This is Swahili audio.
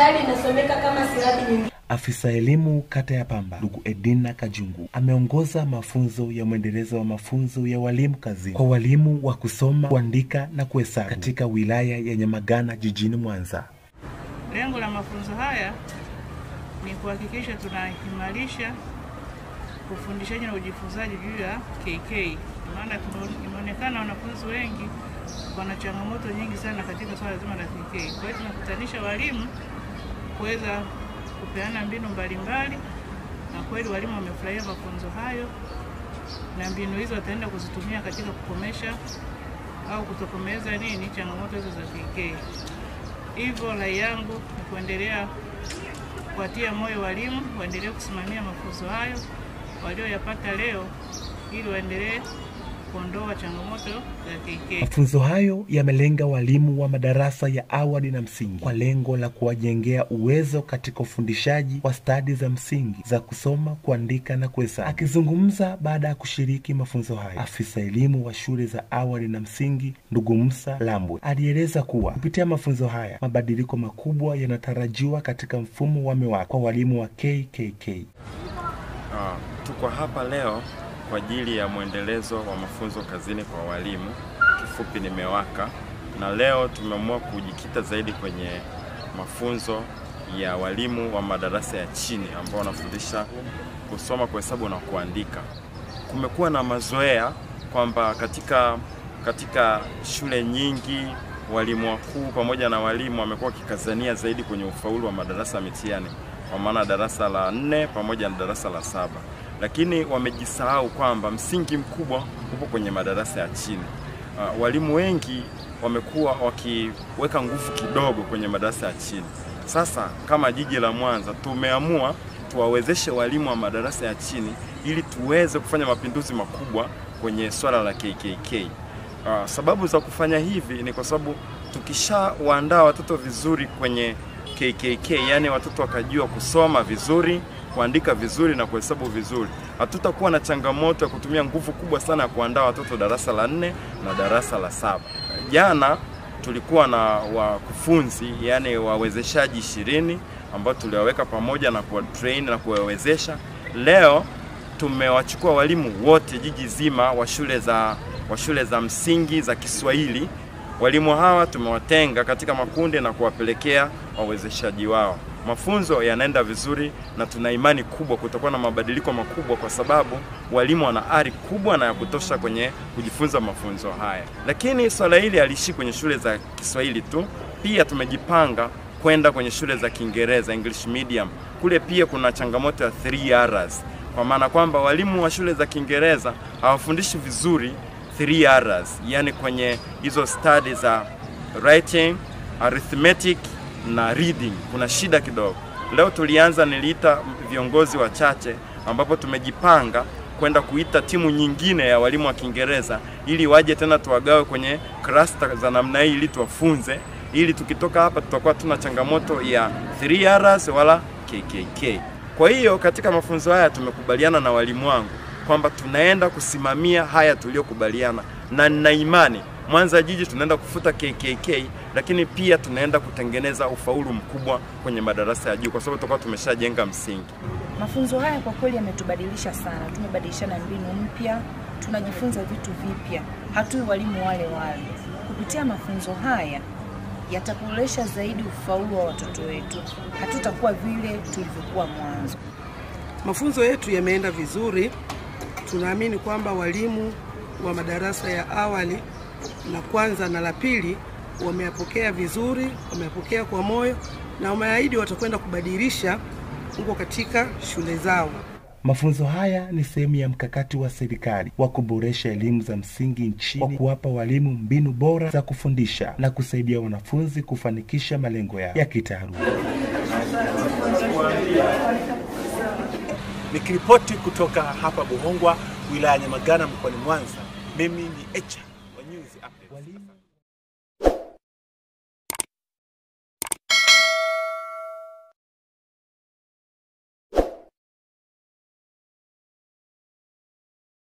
tayari inasomeka kama silabi nyingine. Afisa elimu kata ya Pamba, ndugu Edina Kajungu, ameongoza mafunzo ya mwendelezo wa mafunzo ya walimu kazini kwa walimu wa kusoma, kuandika na kuhesabu katika wilaya ya Nyamagana jijini Mwanza. Lengo la mafunzo haya ni kuhakikisha tunaimarisha ufundishaji na ujifunzaji juu ya KK. Maana tumeonekana wanafunzi wengi wana changamoto nyingi sana katika swala zima la KK. Kwa hiyo tunakutanisha walimu kuweza kupeana mbinu mbalimbali, na kweli walimu wamefurahia mafunzo hayo, na mbinu hizo wataenda kuzitumia katika kukomesha au kutokomeza changamoto hizo za KK. Hivyo rai yangu ni kuendelea kuwatia moyo walimu, waendelee kusimamia mafunzo hayo walioyapata leo ili waendelee kuondoa changamoto za KK. Mafunzo hayo yamelenga walimu wa madarasa ya awali na msingi kwa lengo la kuwajengea uwezo katika ufundishaji wa stadi za msingi za kusoma, kuandika na kuhesabu. Akizungumza baada ya kushiriki mafunzo hayo, afisa elimu wa shule za awali na msingi ndugu Musa Lambwe alieleza kuwa kupitia mafunzo haya mabadiliko makubwa yanatarajiwa katika mfumo wa MEWAKA kwa walimu wa KKK. Tuko hapa leo kwa ajili ya mwendelezo wa mafunzo kazini kwa walimu, kifupi ni MEWAKA, na leo tumeamua kujikita zaidi kwenye mafunzo ya walimu wa madarasa ya chini ambao wanafundisha kusoma, kuhesabu na kuandika. Kumekuwa na mazoea kwamba katika shule nyingi walimu wakuu pamoja na walimu wamekuwa kikazania zaidi kwenye ufaulu wa madarasa ya mitihani, kwa maana darasa la 4 pamoja na darasa la 7. Lakini wamejisahau kwamba msingi mkubwa upo kwenye madarasa ya chini. Walimu wengi wamekuwa wakiweka nguvu kidogo kwenye madarasa ya chini. Sasa kama jiji la Mwanza tumeamua tuwawezeshe walimu wa madarasa ya chini ili tuweze kufanya mapinduzi makubwa kwenye swala la KKK. Sababu za kufanya hivi ni kwa sababu tukishawaandaa watoto vizuri kwenye KKK, yani watoto wakajua kusoma vizuri, kuandika vizuri na kuhesabu vizuri, hatutakuwa na changamoto ya kutumia nguvu kubwa sana ya kuandaa watoto darasa la 4 na darasa la 7. Jana tulikuwa na wakufunzi, yani wawezeshaji 20 ambao tuliwaweka pamoja na kuwatrain na kuwawezesha. Leo tumewachukua walimu wote jiji zima wa shule za msingi za Kiswahili. Walimu hawa tumewatenga katika makundi na kuwapelekea wawezeshaji wao. Mafunzo yanaenda vizuri na tuna imani kubwa kutakuwa na mabadiliko makubwa, kwa sababu walimu wana ari kubwa na ya kutosha kwenye kujifunza mafunzo haya. Lakini swala hili haliishi kwenye shule za Kiswahili tu, pia tumejipanga kwenda kwenye shule za Kiingereza, English medium. Kule pia kuna changamoto ya 3 R's, kwa maana kwamba walimu wa shule za Kiingereza hawafundishi vizuri 3 R's, yani kwenye hizo studies za writing, arithmetic na reading kuna shida kidogo. Leo tulianza, niliita viongozi wachache ambapo tumejipanga kwenda kuita timu nyingine ya walimu wa Kiingereza ili waje tena tuwagawe kwenye cluster za namna hii ili tuwafunze, ili tukitoka hapa tutakuwa tuna changamoto ya 3 R's wala KKK. Kwa hiyo katika mafunzo haya tumekubaliana na walimu wangu kwamba tunaenda kusimamia haya tuliyokubaliana, na nina imani Mwanza jiji tunaenda kufuta KKK, lakini pia tunaenda kutengeneza ufaulu mkubwa kwenye madarasa ya juu kwa sababu tutakuwa tumeshajenga msingi. Mafunzo haya kwa kweli yametubadilisha sana. Tumebadilishana mbinu mpya, tunajifunza vitu vipya. Hatui walimu wale wale. Kupitia mafunzo haya yataboresha zaidi ufaulu wa watoto wetu. Hatutakuwa vile tulivyokuwa mwanzo. Mafunzo yetu yameenda vizuri. Tunaamini kwamba walimu wa madarasa ya awali la kwanza na la pili wameyapokea vizuri, wameyapokea kwa moyo na wameahidi watakwenda kubadilisha huko katika shule zao. Mafunzo haya ni sehemu ya mkakati wa serikali wa kuboresha elimu za msingi nchini kwa kuwapa walimu mbinu bora za kufundisha na kusaidia wanafunzi kufanikisha malengo yao ya kitaaluma. Nikiripoti kutoka hapa Buhongwa, wilaya ya Nyamagana mkoani Mwanza, mimi ni Echa wa News Updates.